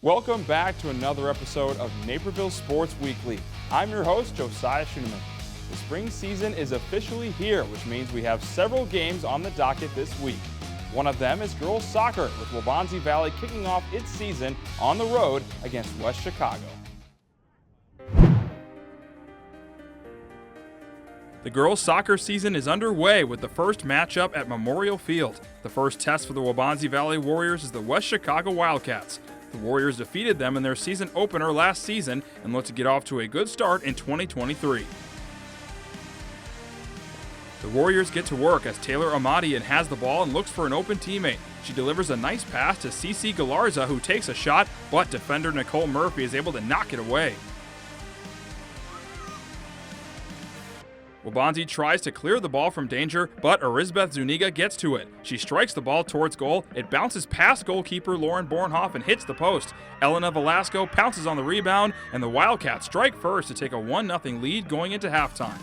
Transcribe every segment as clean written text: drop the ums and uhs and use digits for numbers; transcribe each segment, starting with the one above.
Welcome back to another episode of Naperville Sports Weekly. I'm your host, Josiah Schuneman. The spring season is officially here, which means we have several games on the docket this week. One of them is girls soccer, with Waubonsie Valley kicking off its season on the road against West Chicago. The girls' soccer season is underway with the first matchup at Memorial Field. The first test for the Waubonsie Valley Warriors is the West Chicago Wildcats. The Warriors defeated them in their season opener last season and look to get off to a good start in 2023. The Warriors get to work as Taylor Amadian has the ball and looks for an open teammate. She delivers a nice pass to Cece Galarza, who takes a shot, but defender Nicole Murphy is able to knock it away. Waubonsie tries to clear the ball from danger, but Arizbeth Zuniga gets to it. She strikes the ball towards goal. It bounces past goalkeeper Lauren Bornhoff and hits the post. Elena Velasco pounces on the rebound, and the Wildcats strike first to take a 1-0 lead going into halftime.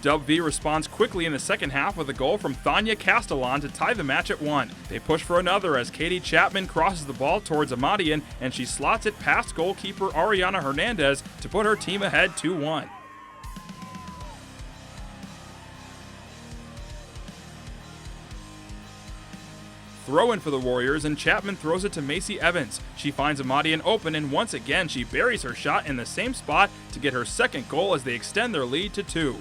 Dub V responds quickly in the second half with a goal from Thania Castellan to tie the match at 1. They push for another as Katie Chapman crosses the ball towards Amadian, and she slots it past goalkeeper Ariana Hernandez to put her team ahead 2-1. Throw-in for the Warriors, and Chapman throws it to Macy Evans. She finds Amadian open, and once again she buries her shot in the same spot to get her second goal as they extend their lead to 2.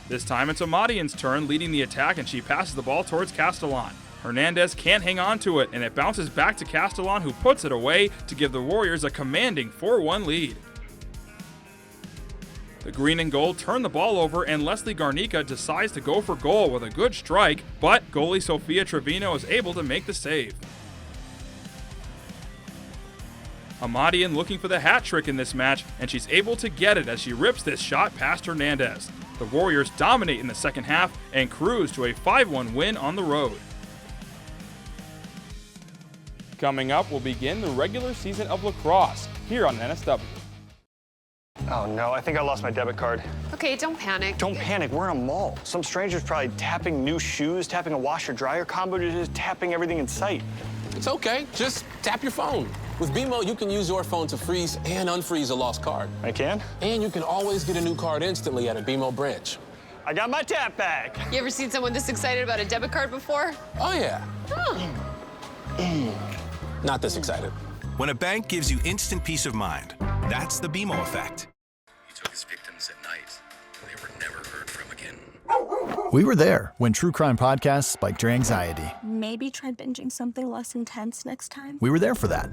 This time it's Amadian's turn leading the attack, and she passes the ball towards Castellan. Hernandez can't hang on to it, and it bounces back to Castellan, who puts it away to give the Warriors a commanding 4-1 lead. The green and gold turn the ball over, and Leslie Garnica decides to go for goal with a good strike, but goalie Sofia Trevino is able to make the save. Amadian looking for the hat trick in this match, and she's able to get it as she rips this shot past Hernandez. The Warriors dominate in the second half and cruise to a 5-1 win on the road. Coming up, we'll begin the regular season of lacrosse here on NSW. Oh no, I think I lost my debit card. Okay, don't panic. Don't panic, we're in a mall. Some stranger's probably tapping new shoes, tapping a washer-dryer combo, just tapping everything in sight. It's okay, just tap your phone. With BMO, you can use your phone to freeze and unfreeze a lost card. I can? And you can always get a new card instantly at a BMO branch. I got my tap back. You ever seen someone this excited about a debit card before? Oh yeah. Oh. Not this excited. When a bank gives you instant peace of mind, that's the BMO effect. He took his victims at night. They were never heard from again. We were there when true crime podcasts spiked your anxiety. Maybe try binging something less intense next time. We were there for that.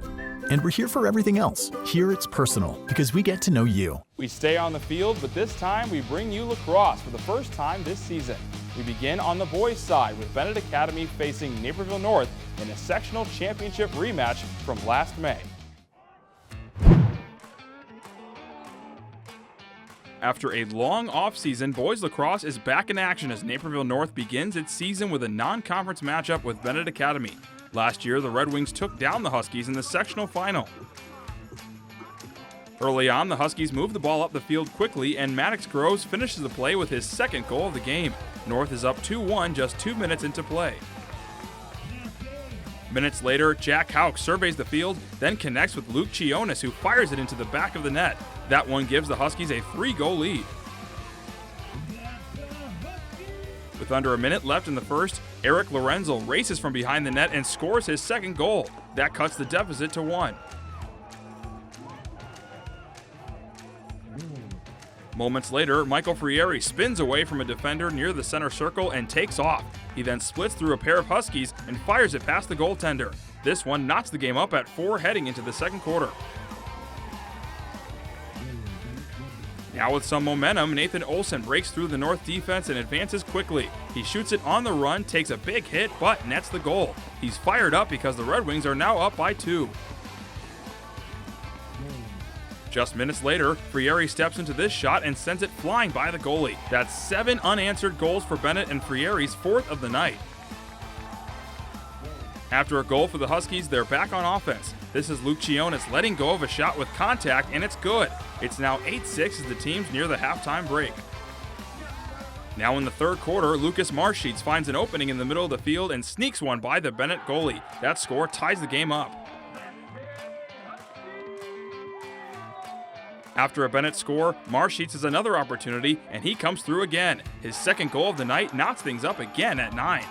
And we're here for everything else. Here it's personal, because we get to know you. We stay on the field, but this time we bring you lacrosse for the first time this season. We begin on the boys' side with Bennett Academy facing Naperville North in a sectional championship rematch from last May. After a long offseason, boys lacrosse is back in action as Naperville North begins its season with a non-conference matchup with Bennett Academy. Last year, the Red Wings took down the Huskies in the sectional final. Early on, the Huskies moved the ball up the field quickly, and Maddox Groves finishes the play with his second goal of the game. North is up 2-1 just 2 minutes into play. Minutes later, Jack Houck surveys the field, then connects with Luke Chionis, who fires it into the back of the net. That one gives the Huskies a 3-goal lead. With under a minute left in the first, Eric Lorenzo races from behind the net and scores his second goal. That cuts the deficit to 1. Moments later, Michael Frieri spins away from a defender near the center circle and takes off. He then splits through a pair of Huskies and fires it past the goaltender. This one knocks the game up at 4 heading into the second quarter. Now with some momentum, Nathan Olsen breaks through the North defense and advances quickly. He shoots it on the run, takes a big hit, but nets the goal. He's fired up because the Red Wings are now up by 2. Just minutes later, Frieri steps into this shot and sends it flying by the goalie. That's 7 unanswered goals for Bennett and Frieri's 4th of the night. After a goal for the Huskies, they're back on offense. This is Luke Chionis letting go of a shot with contact, and it's good. It's now 8-6 as the team's near the halftime break. Now in the third quarter, Lucas Marsheets finds an opening in the middle of the field and sneaks one by the Bennett goalie. That score ties the game up. After a Bennett score, Marsheets has another opportunity, and he comes through again. His second goal of the night knocks things up again at 9.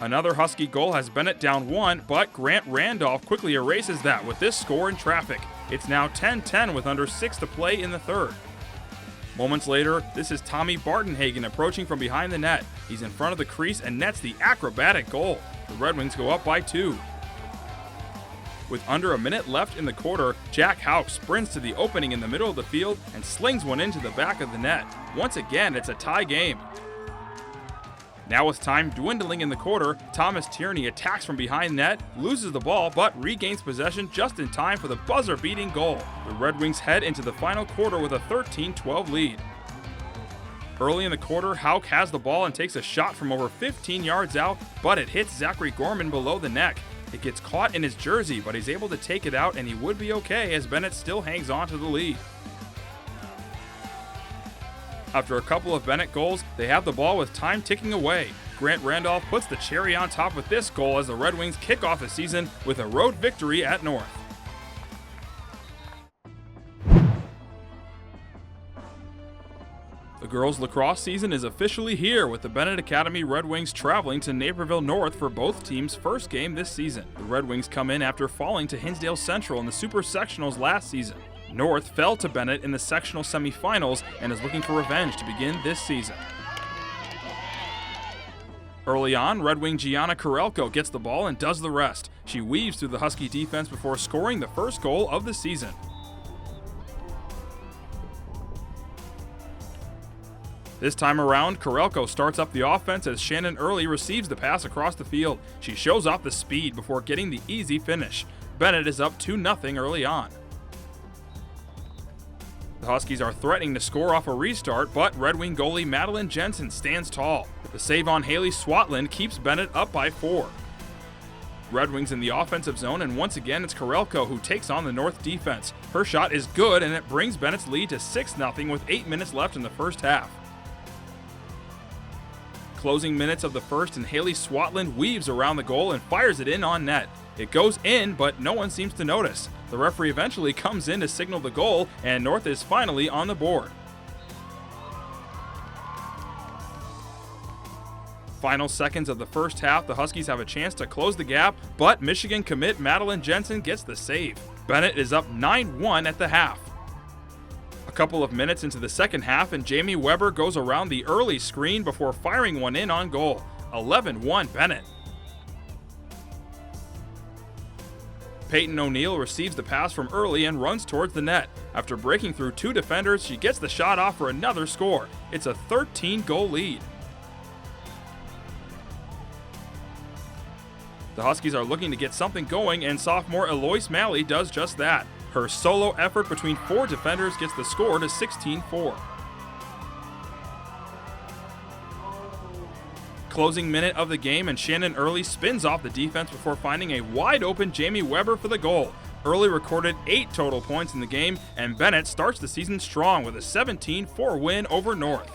Another Husky goal has Bennett down 1, but Grant Randolph quickly erases that with this score in traffic. It's now 10-10 with under 6 to play in the third. Moments later, this is Tommy Bartenhagen approaching from behind the net. He's in front of the crease and nets the acrobatic goal. The Red Wings go up by 2. With under a minute left in the quarter, Jack Houck sprints to the opening in the middle of the field and slings one into the back of the net. Once again, it's a tie game. Now with time dwindling in the quarter, Thomas Tierney attacks from behind net, loses the ball, but regains possession just in time for the buzzer-beating goal. The Red Wings head into the final quarter with a 13-12 lead. Early in the quarter, Houck has the ball and takes a shot from over 15 yards out, but it hits Zachary Gorman below the neck. It gets caught in his jersey, but he's able to take it out, and he would be okay as Bennett still hangs on to the lead. After a couple of Bennett goals, they have the ball with time ticking away. Grant Randolph puts the cherry on top with this goal as the Red Wings kick off the season with a road victory at North. The girls' lacrosse season is officially here, with the Bennett Academy Red Wings traveling to Naperville North for both teams' first game this season. The Red Wings come in after falling to Hinsdale Central in the Super Sectionals last season. North fell to Bennett in the sectional semifinals and is looking for revenge to begin this season. Early on, Red Wing Gianna Karelko gets the ball and does the rest. She weaves through the Husky defense before scoring the first goal of the season. This time around, Karelko starts up the offense as Shannon Early receives the pass across the field. She shows off the speed before getting the easy finish. Bennett is up 2-0 early on. The Huskies are threatening to score off a restart, but Red Wing goalie Madeline Jensen stands tall. The save on Haley Swatland keeps Bennett up by 4. Red Wings in the offensive zone, and once again it's Karelko who takes on the North defense. Her shot is good, and it brings Bennett's lead to 6-0 with 8 minutes left in the first half. Closing minutes of the first, and Haley Swatland weaves around the goal and fires it in on net. It goes in, but no one seems to notice. The referee eventually comes in to signal the goal, and North is finally on the board. Final seconds of the first half, the Huskies have a chance to close the gap, but Michigan commit Madeline Jensen gets the save. Bennett is up 9-1 at the half. A couple of minutes into the second half, and Jamie Weber goes around the early screen before firing one in on goal. 11-1 Bennett. Peyton O'Neill receives the pass from Early and runs towards the net. After breaking through 2 defenders, she gets the shot off for another score. It's a 13-goal lead. The Huskies are looking to get something going, and sophomore Eloise Malley does just that. Her solo effort between 4 defenders gets the score to 16-4. Closing minute of the game, and Shannon Early spins off the defense before finding a wide-open Jamie Weber for the goal. Early recorded 8 total points in the game, and Bennett starts the season strong with a 17-4 win over North.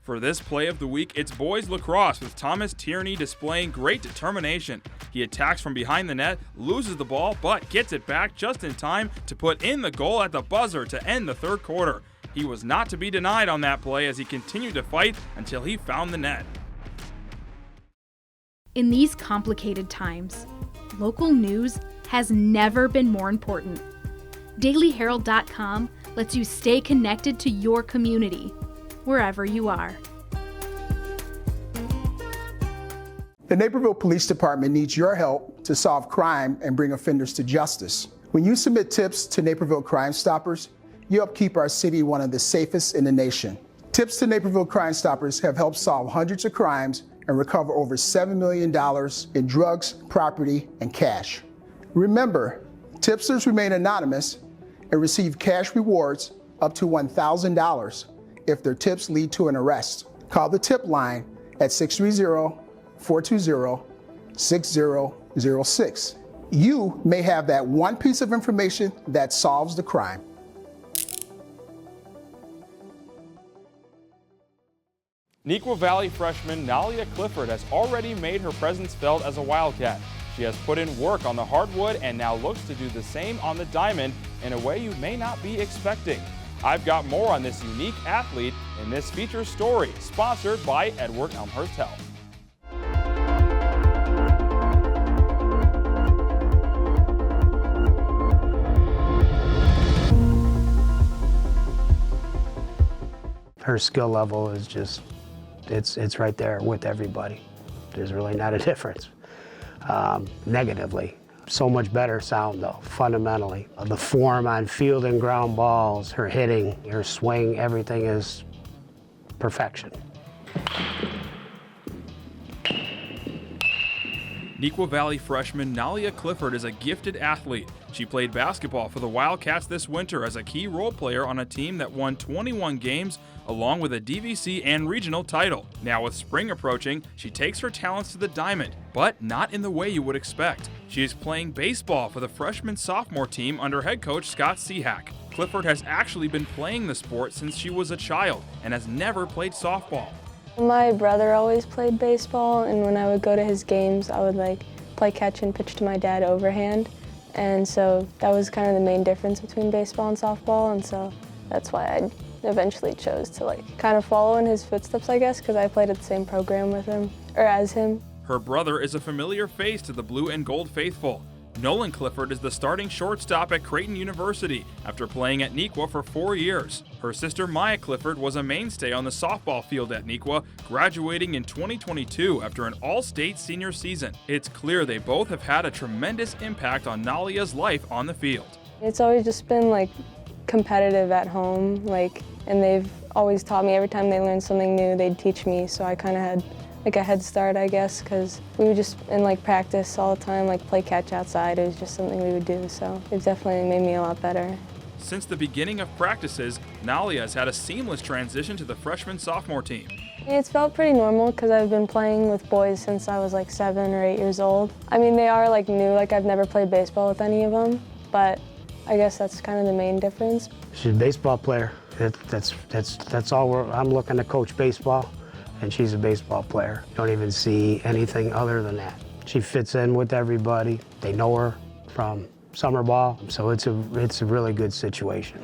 For this play of the week, it's boys lacrosse with Thomas Tierney displaying great determination. He attacks from behind the net, loses the ball, but gets it back just in time to put in the goal at the buzzer to end the third quarter. He was not to be denied on that play as he continued to fight until he found the net. In these complicated times, local news has never been more important. DailyHerald.com lets you stay connected to your community, wherever you are. The Naperville Police Department needs your help to solve crime and bring offenders to justice. When you submit tips to Naperville Crime Stoppers, you help keep our city one of the safest in the nation. Tips to Naperville Crime Stoppers have helped solve hundreds of crimes and recover over $7 million in drugs, property, and cash. Remember, tipsters remain anonymous and receive cash rewards up to $1,000 if their tips lead to an arrest. Call the tip line at 630-420-6006. You may have that one piece of information that solves the crime. Neuqua Valley freshman Nalia Clifford has already made her presence felt as a Wildcat. She has put in work on the hardwood and now looks to do the same on the diamond in a way you may not be expecting. I've got more on this unique athlete in this feature story, sponsored by Edward Elmhurst Health. Her skill level is just, it's right there with everybody. There's really not a difference. Negatively, so much better sound though, fundamentally. The form on field and ground balls, her hitting, her swing, everything is perfection. Neuqua Valley freshman Nalia Clifford is a gifted athlete. She played basketball for the Wildcats this winter as a key role player on a team that won 21 games along with a DVC and regional title. Now with spring approaching, she takes her talents to the diamond, but not in the way you would expect. She is playing baseball for the freshman-sophomore team under head coach Scott Seahack. Clifford has actually been playing the sport since she was a child and has never played softball. My brother always played baseball, and when I would go to his games, I would play catch and pitch to my dad overhand. And so that was kind of the main difference between baseball and softball, and so that's why I eventually chose to kind of follow in his footsteps, I guess, because I played at the same program with him, or as him. Her brother is a familiar face to the blue and gold faithful. Nolan Clifford is the starting shortstop at Creighton University after playing at Neuqua for 4 years. Her sister Maya Clifford was a mainstay on the softball field at Neuqua, graduating in 2022 after an all-state senior season. It's clear they both have had a tremendous impact on Nalia's life on the field. It's always just been competitive at home, and they've always taught me. Every time they learned something new, they'd teach me, so I kind of had a head start, I guess, because we would just in practice all the time, play catch outside. It was just something we would do, so it definitely made me a lot better. Since the beginning of practices, Nalia has had a seamless transition to the freshman-sophomore team. It's felt pretty normal because I've been playing with boys since I was 7 or 8 years old. I mean, they are new, I've never played baseball with any of them, but I guess that's kind of the main difference. She's a baseball player. That's all I'm looking to coach baseball, and she's a baseball player. You don't even see anything other than that. She fits in with everybody. They know her from summer ball, so it's a really good situation.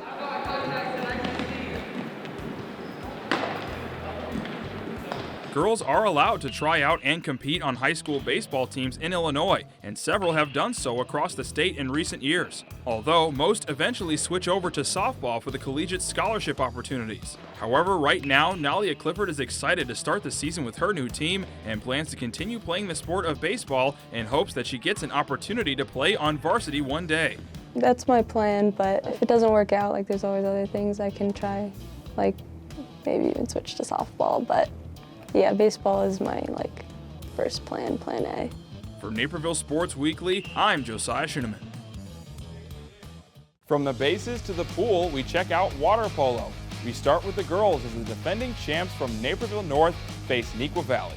Girls are allowed to try out and compete on high school baseball teams in Illinois, and several have done so across the state in recent years. Although most eventually switch over to softball for the collegiate scholarship opportunities. However, right now, Nalia Clifford is excited to start the season with her new team and plans to continue playing the sport of baseball in hopes that she gets an opportunity to play on varsity one day. That's my plan, but if it doesn't work out, there's always other things I can try, maybe even switch to softball, but yeah, baseball is my first plan A. For Naperville Sports Weekly, I'm Josiah Schuneman. From the bases to the pool, we check out water polo. We start with the girls as the defending champs from Naperville North face Neuqua Valley.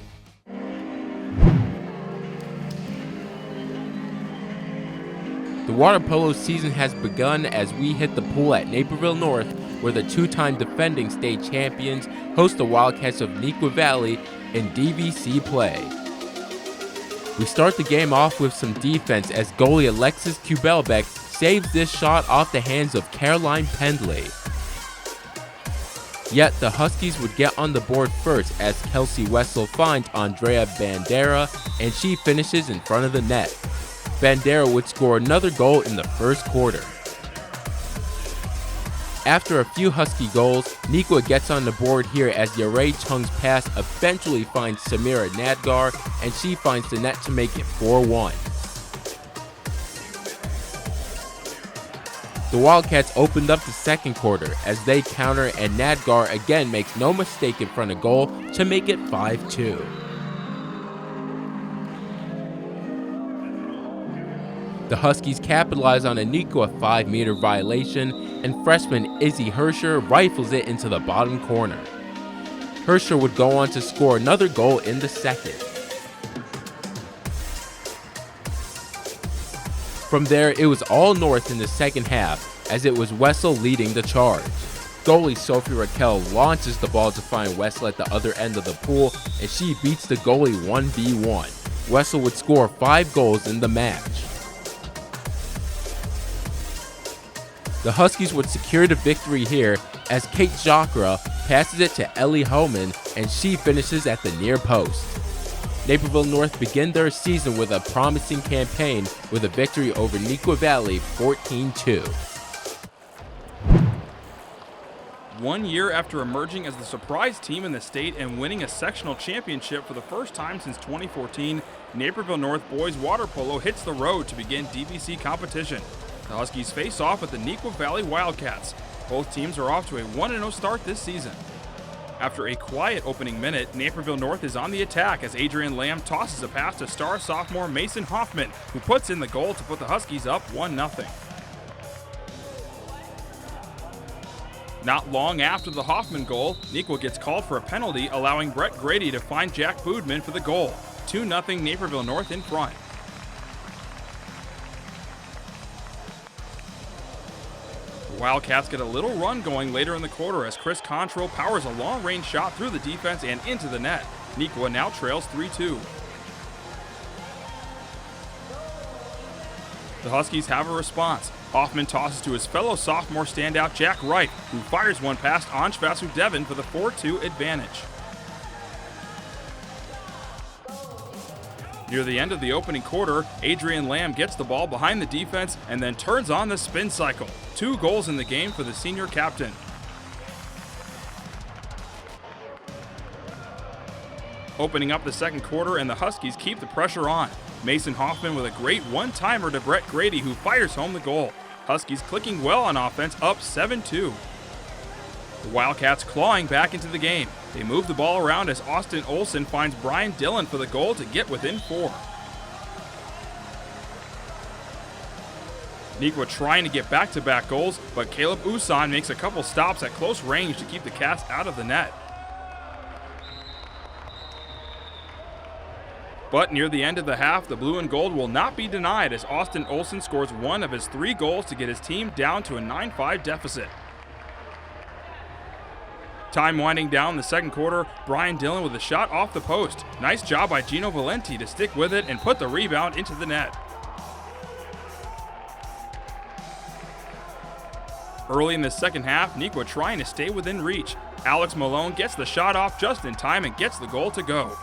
The water polo season has begun as we hit the pool at Naperville North, where the two-time defending state champions host the Wildcats of Neuqua Valley in DVC play. We start the game off with some defense as goalie Alexis Kubelbeck saves this shot off the hands of Caroline Pendley. Yet the Huskies would get on the board first as Kelsey Wessel finds Andrea Bandera, and she finishes in front of the net. Bandera would score another goal in the first quarter. After a few Husky goals, Neuqua gets on the board here as Yaray Chung's pass eventually finds Samira Nadgar, and she finds the net to make it 4-1. The Wildcats opened up the second quarter as they counter, and Nadgar again makes no mistake in front of goal to make it 5-2. The Huskies capitalize on a Nico 5-meter violation, and freshman Izzy Hersher rifles it into the bottom corner. Hersher would go on to score another goal in the second. From there, it was all North in the second half, as it was Wessel leading the charge. Goalie Sophie Raquel launches the ball to find Wessel at the other end of the pool, and she beats the goalie 1v1. Wessel would score 5 goals in the match. The Huskies would secure the victory here as Kate Jacra passes it to Ellie Homan, and she finishes at the near post. Naperville North begin their season with a promising campaign with a victory over Neuqua Valley 14-2. 1 year after emerging as the surprise team in the state and winning a sectional championship for the first time since 2014, Naperville North boys water polo hits the road to begin DVC competition. The Huskies face off with the Neuqua Valley Wildcats. Both teams are off to a 1-0 start this season. After a quiet opening minute, Naperville North is on the attack as Adrian Lamb tosses a pass to star sophomore Mason Hoffman, who puts in the goal to put the Huskies up 1-0. Not long after the Hoffman goal, Neuqua gets called for a penalty, allowing Brett Grady to find Jack Boodman for the goal. 2-0 Naperville North in front. The Wildcats get a little run going later in the quarter as Chris Control powers a long-range shot through the defense and into the net. Neuqua now trails 3-2. The Huskies have a response. Hoffman tosses to his fellow sophomore standout Jack Wright, who fires one past Anj Vasudevan for the 4-2 advantage. Near the end of the opening quarter, Adrian Lamb gets the ball behind the defense and then turns on the spin cycle. 2 goals in the game for the senior captain. Opening up the second quarter, and the Huskies keep the pressure on. Mason Hoffman with a great one-timer to Brett Grady, who fires home the goal. Huskies clicking well on offense, up 7-2. The Wildcats clawing back into the game. They move the ball around as Austin Olson finds Brian Dillon for the goal to get within 4. Neuqua trying to get back-to-back goals, but Caleb Usan makes a couple stops at close range to keep the Cats out of the net. But near the end of the half, the blue and gold will not be denied as Austin Olson scores 1 of his 3 goals to get his team down to a 9-5 deficit. Time winding down the second quarter, Brian Dillon with a shot off the post. Nice job by Gino Valenti to stick with it and put the rebound into the net. Early in the second half, Neuqua trying to stay within reach. Alex Malone gets the shot off just in time and gets the goal to go.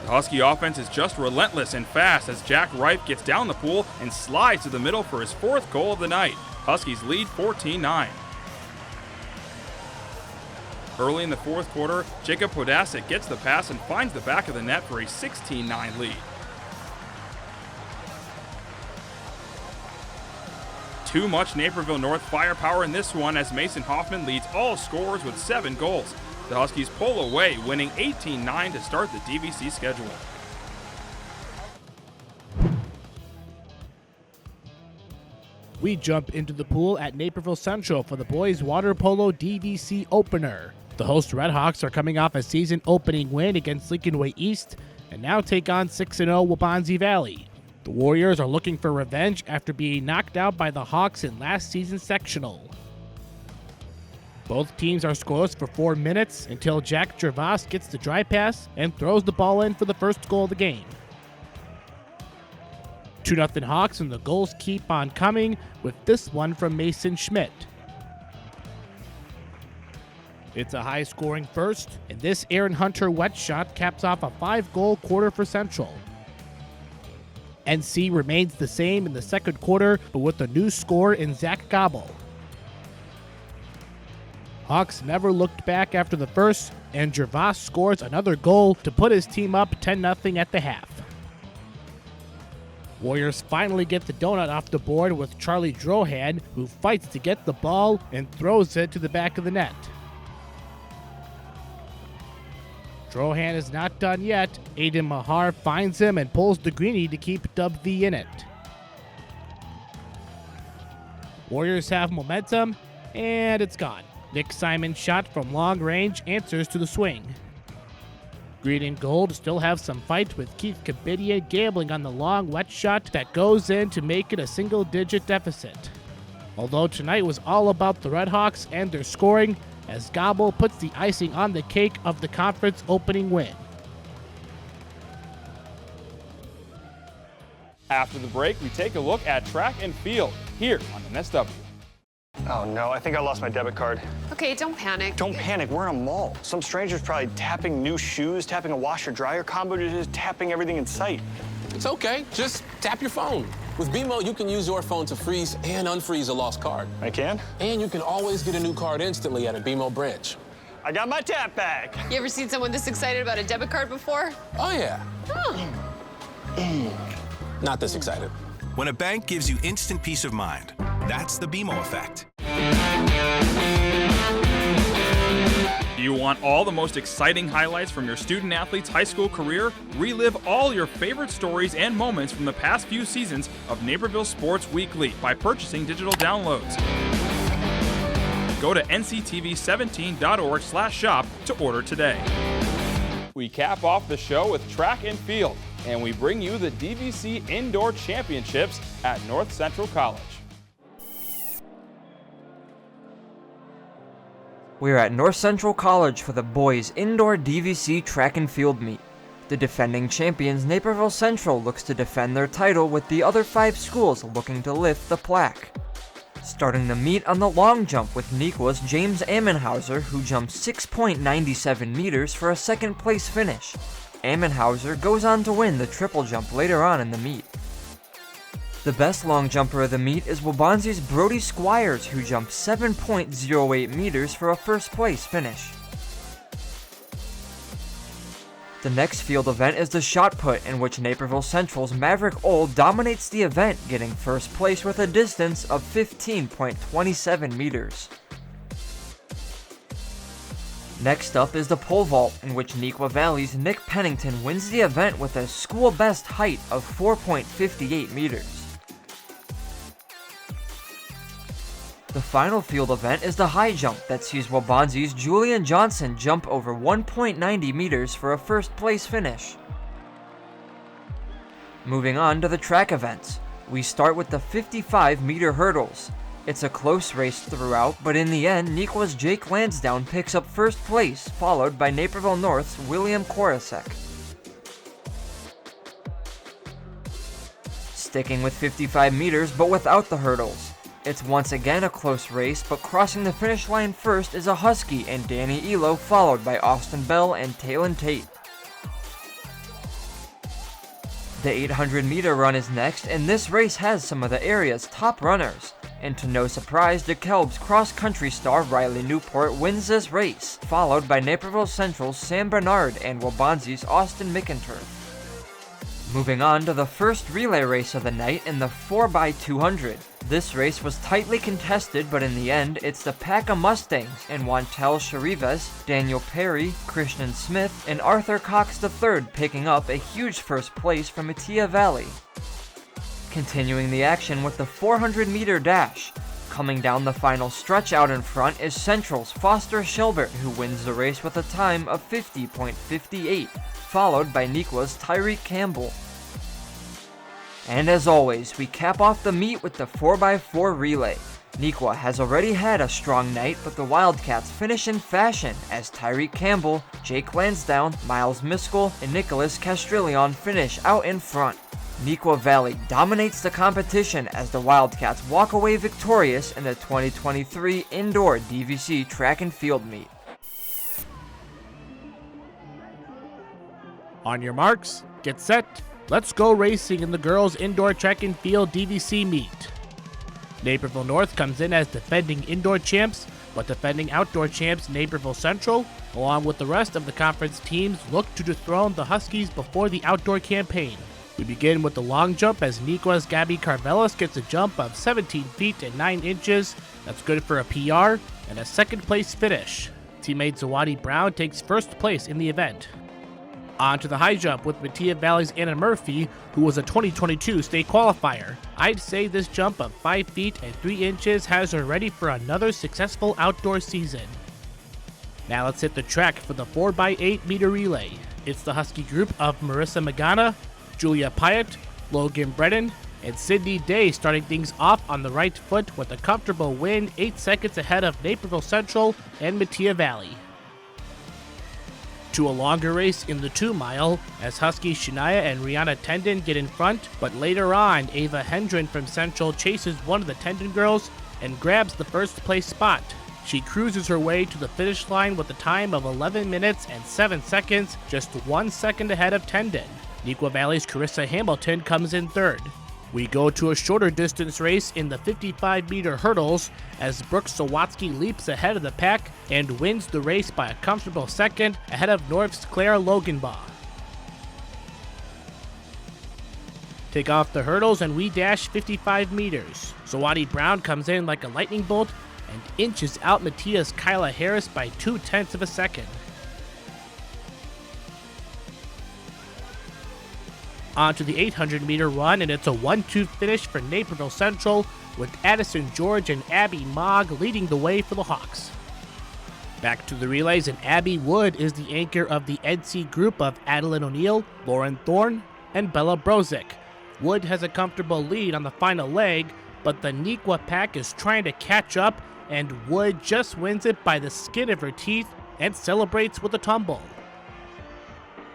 The Husky offense is just relentless and fast as Jack Ripe gets down the pool and slides to the middle for his 4th goal of the night. Huskies lead 14-9. Early in the fourth quarter, Jacob Podasic gets the pass and finds the back of the net for a 16-9 lead. Too much Naperville North firepower in this one as Mason Hoffman leads all scorers with 7 goals. The Huskies pull away, winning 18-9 to start the DVC schedule. We jump into the pool at Naperville Central for the boys water polo DVC opener. The host Redhawks are coming off a season opening win against Lincoln Way East and now take on 6-0 Waubonsie Valley. The Warriors are looking for revenge after being knocked out by the Hawks in last season's sectional. Both teams are scoreless for 4 minutes until Jack Gervas gets the dry pass and throws the ball in for the first goal of the game. 2-0 Hawks, and the goals keep on coming with this one from Mason Schmidt. It's a high-scoring first, and this Aaron Hunter wet shot caps off a 5-goal quarter for Central. NC remains the same in the second quarter, but with a new score in Zach Gobble. Hawks never looked back after the first, and Gervas scores another goal to put his team up 10-0 at the half. Warriors finally get the donut off the board with Charlie Drohan, who fights to get the ball and throws it to the back of the net. Strohan is not done yet. Aiden Mahar finds him and pulls the greenie to keep Dub V in it. Warriors have momentum, and it's gone. Nick Simon's shot from long range answers to the swing. Green and gold still have some fight, with Keith Kabidia gambling on the long wet shot that goes in to make it a single-digit deficit. Although tonight was all about the Redhawks and their scoring, as Gobble puts the icing on the cake of the conference opening win. After the break, we take a look at track and field here on NSW. Oh no, I think I lost my debit card. Okay, don't panic. Don't panic, we're in a mall. Some stranger's probably tapping new shoes, tapping a washer-dryer combo, just tapping everything in sight. It's okay. Just tap your phone. With BMO, you can use your phone to freeze and unfreeze a lost card. I can? And you can always get a new card instantly at a BMO branch. I got my tap back. You ever seen someone this excited about a debit card before? Oh, yeah. Oh. Not this excited. When a bank gives you instant peace of mind, that's the BMO effect. Do you want all the most exciting highlights from your student-athlete's high school career? Relive all your favorite stories and moments from the past few seasons of Naperville Sports Weekly by purchasing digital downloads. Go to nctv17.org/shop to order today. We cap off the show with track and field, and we bring you the DVC Indoor Championships at North Central College. We're at North Central College for the boys' indoor DVC track and field meet. The defending champions Naperville Central looks to defend their title, with the other 5 schools looking to lift the plaque. Starting the meet on the long jump with Nequa's James Ammenhauser, who jumped 6.97 meters for a second place finish. Ammenhauser goes on to win the triple jump later on in the meet. The best long jumper of the meet is Waubonsee's Brody Squires, who jumped 7.08 meters for a first place finish. The next field event is the shot put, in which Naperville Central's Maverick Old dominates the event, getting first place with a distance of 15.27 meters. Next up is the pole vault, in which Nequa Valley's Nick Pennington wins the event with a school best height of 4.58 meters. The final field event is the high jump that sees Waubonsee's Julian Johnson jump over 1.90 meters for a first place finish. Moving on to the track events, we start with the 55-meter hurdles. It's a close race throughout, but in the end, Nequa's Jake Lansdowne picks up first place, followed by Naperville North's William Korosek. Sticking with 55 meters, but without the hurdles. It's once again a close race, but crossing the finish line first is a Husky and Danny Elo, followed by Austin Bell and Talon Tate. The 800-meter run is next, and this race has some of the area's top runners. And to no surprise, DeKalb's cross-country star Riley Newport wins this race, followed by Naperville Central's Sam Bernard and Waubonsee's Austin McInturn. Moving on to the first relay race of the night in the 4x200. This race was tightly contested, but in the end, it's the pack of Mustangs and Wantel Charives, Daniel Perry, Christian Smith, and Arthur Cox III picking up a huge first place from Metea Valley. Continuing the action with the 400-meter dash. Coming down the final stretch out in front is Central's Foster Shelbert, who wins the race with a time of 50.58, followed by Nequa's Tyreek Campbell. And as always, we cap off the meet with the 4x4 relay. Nequa has already had a strong night, but the Wildcats finish in fashion as Tyreek Campbell, Jake Lansdowne, Miles Miskell, and Nicholas Castrillion finish out in front. Nequa Valley dominates the competition as the Wildcats walk away victorious in the 2023 Indoor DVC Track and Field Meet. On your marks, get set, let's go racing in the girls' indoor track and field DVC meet. Naperville North comes in as defending indoor champs, but defending outdoor champs Naperville Central, along with the rest of the conference teams, look to dethrone the Huskies before the outdoor campaign. We begin with the long jump as Nequa's Gabby Carvelis gets a jump of 17 feet and 9 inches. That's good for a PR and a second place finish. Teammate Zawadi Brown takes first place in the event. On to the high jump with Mattia Valley's Anna Murphy, who was a 2022 state qualifier. I'd say this jump of 5 feet and 3 inches has her ready for another successful outdoor season. Now let's hit the track for the 4x8 meter relay. It's the Husky group of Marissa Magana, Julia Pyatt, Logan Brennan, and Sydney Day starting things off on the right foot with a comfortable win 8 seconds ahead of Naperville Central and Mattia Valley. To a longer race in the 2 mile, as Husky Shania and Rihanna Tendon get in front, but later on, Ava Hendren from Central chases one of the Tendon girls and grabs the first place spot. She cruises her way to the finish line with a time of 11 minutes and 7 seconds, just 1 second ahead of Tendon. Neuqua Valley's Carissa Hamilton comes in third. We go to a shorter distance race in the 55-meter hurdles as Brooke Sawatsky leaps ahead of the pack and wins the race by a comfortable second ahead of North's Claire Loganbaugh. Take off the hurdles and we dash 55 meters. Sawadi Brown comes in like a lightning bolt and inches out Mattia's Kyla Harris by 0.2 of a second. On to the 800-meter run, and it's a 1-2 finish for Naperville Central, with Addison George and Abby Mogg leading the way for the Hawks. Back to the relays, and Abby Wood is the anchor of the NC group of Adeline O'Neill, Lauren Thorne, and Bella Brozick. Wood has a comfortable lead on the final leg, but the Neuqua pack is trying to catch up, and Wood just wins it by the skin of her teeth and celebrates with a tumble.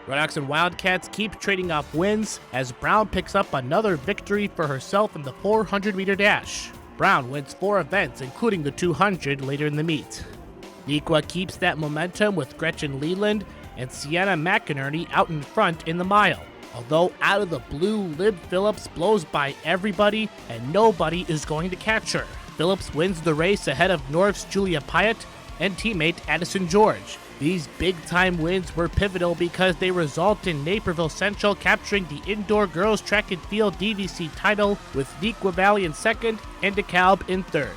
Redhawks and Wildcats keep trading off wins as Brown picks up another victory for herself in the 400-meter dash. Brown wins 4 events, including the 200 later in the meet. Neuqua keeps that momentum with Gretchen Leland and Sienna McInerney out in front in the mile. Although out of the blue, Lib Phillips blows by everybody and nobody is going to catch her. Phillips wins the race ahead of North's Julia Pyatt and teammate Addison George. These big-time wins were pivotal because they result in Naperville Central capturing the indoor girls track and field DVC title with Neuqua Valley in second and DeKalb in third.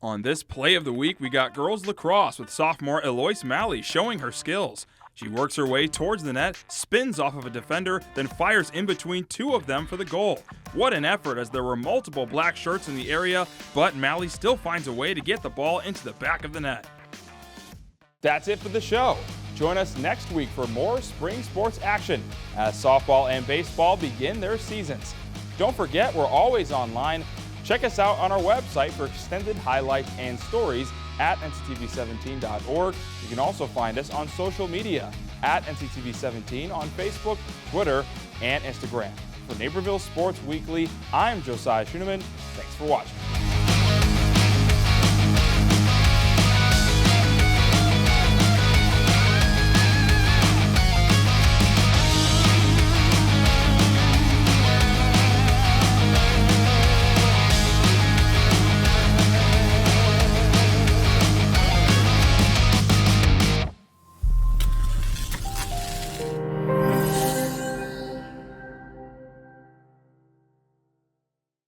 On this play of the week, we got girls lacrosse with sophomore Eloise Malley showing her skills. She works her way towards the net, spins off of a defender, then fires in between 2 of them for the goal. What an effort, as there were multiple black shirts in the area, but Malley still finds a way to get the ball into the back of the net. That's it for the show. Join us next week for more spring sports action as softball and baseball begin their seasons. Don't forget, we're always online. Check us out on our website for extended highlights and stories at nctv17.org. You can also find us on social media at nctv17 on Facebook, Twitter, and Instagram. For Naperville Sports Weekly, I'm Josiah Schuneman. Thanks for watching.